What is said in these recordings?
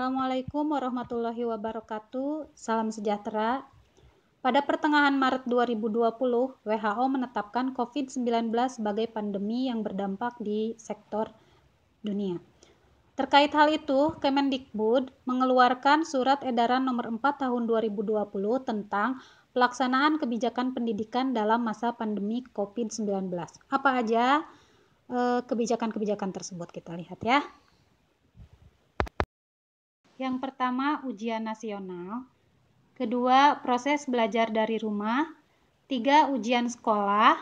Assalamualaikum warahmatullahi wabarakatuh. Salam sejahtera. Pada pertengahan Maret 2020, WHO menetapkan COVID-19 sebagai pandemi yang berdampak di sektor dunia. Terkait hal itu, Kemendikbud mengeluarkan Surat Edaran Nomor 4 Tahun 2020 tentang pelaksanaan kebijakan pendidikan dalam masa pandemi COVID-19. Apa aja kebijakan-kebijakan tersebut? Kita lihat ya. Yang pertama, ujian nasional. Kedua, proses belajar dari rumah. 3, ujian sekolah.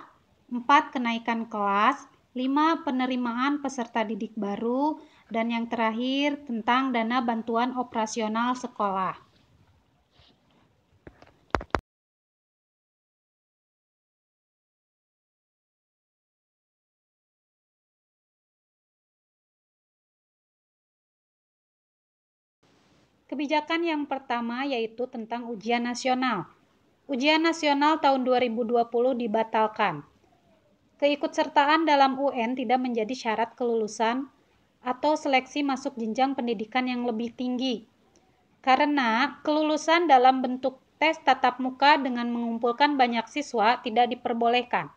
4, kenaikan kelas. 5, penerimaan peserta didik baru. Dan yang terakhir, tentang dana bantuan operasional sekolah. Kebijakan yang pertama yaitu tentang ujian nasional. Ujian nasional tahun 2020 dibatalkan. Keikutsertaan dalam UN tidak menjadi syarat kelulusan atau seleksi masuk jenjang pendidikan yang lebih tinggi. Karena kelulusan dalam bentuk tes tatap muka dengan mengumpulkan banyak siswa tidak diperbolehkan.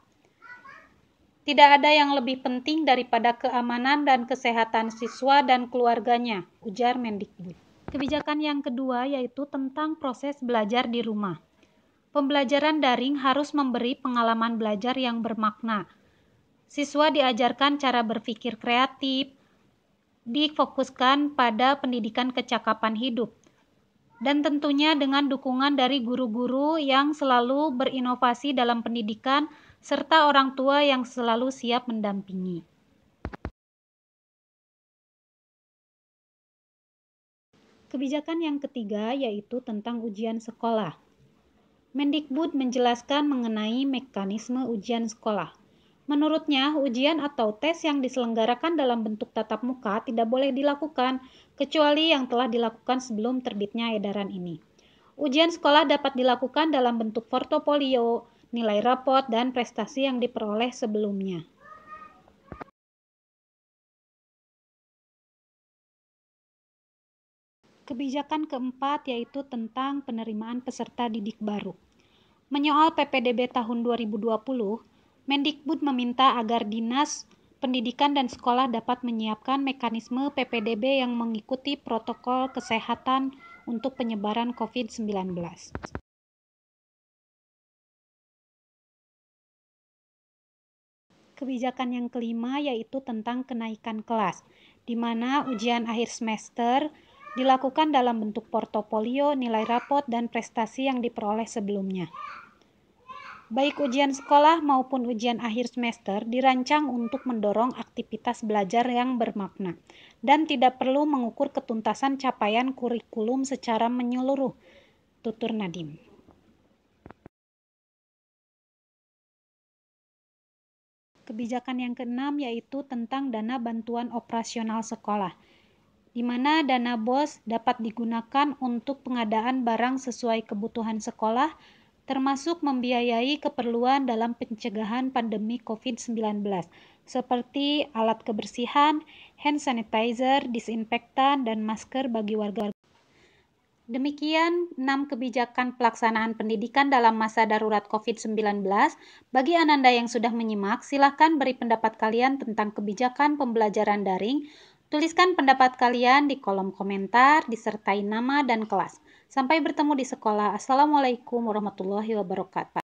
Tidak ada yang lebih penting daripada keamanan dan kesehatan siswa dan keluarganya, ujar Mendikbud. Kebijakan yang kedua yaitu tentang proses belajar di rumah. Pembelajaran daring harus memberi pengalaman belajar yang bermakna. Siswa diajarkan cara berpikir kreatif, difokuskan pada pendidikan kecakapan hidup, dan tentunya dengan dukungan dari guru-guru yang selalu berinovasi dalam pendidikan serta orang tua yang selalu siap mendampingi. Kebijakan yang ketiga yaitu tentang ujian sekolah. Mendikbud menjelaskan mengenai mekanisme ujian sekolah. Menurutnya, ujian atau tes yang diselenggarakan dalam bentuk tatap muka tidak boleh dilakukan, kecuali yang telah dilakukan sebelum terbitnya edaran ini. Ujian sekolah dapat dilakukan dalam bentuk portofolio, nilai rapot, dan prestasi yang diperoleh sebelumnya. Kebijakan keempat yaitu tentang penerimaan peserta didik baru. Menyoal PPDB tahun 2020, Mendikbud meminta agar Dinas Pendidikan dan Sekolah dapat menyiapkan mekanisme PPDB yang mengikuti protokol kesehatan untuk penyebaran COVID-19. Kebijakan yang kelima yaitu tentang kenaikan kelas, di mana ujian akhir semester dilakukan dalam bentuk portofolio, nilai rapot, dan prestasi yang diperoleh sebelumnya. Baik ujian sekolah maupun ujian akhir semester dirancang untuk mendorong aktivitas belajar yang bermakna dan tidak perlu mengukur ketuntasan capaian kurikulum secara menyeluruh, tutur Nadiem. Kebijakan yang keenam yaitu tentang dana bantuan operasional sekolah, di mana dana BOS dapat digunakan untuk pengadaan barang sesuai kebutuhan sekolah, termasuk membiayai keperluan dalam pencegahan pandemi COVID-19, seperti alat kebersihan, hand sanitizer, disinfektan, dan masker bagi warga. Demikian 6 kebijakan pelaksanaan pendidikan dalam masa darurat COVID-19. Bagi Ananda yang sudah menyimak, silakan beri pendapat kalian tentang kebijakan pembelajaran daring. Tuliskan pendapat kalian di kolom komentar, disertai nama dan kelas. Sampai bertemu di sekolah. Assalamualaikum warahmatullahi wabarakatuh.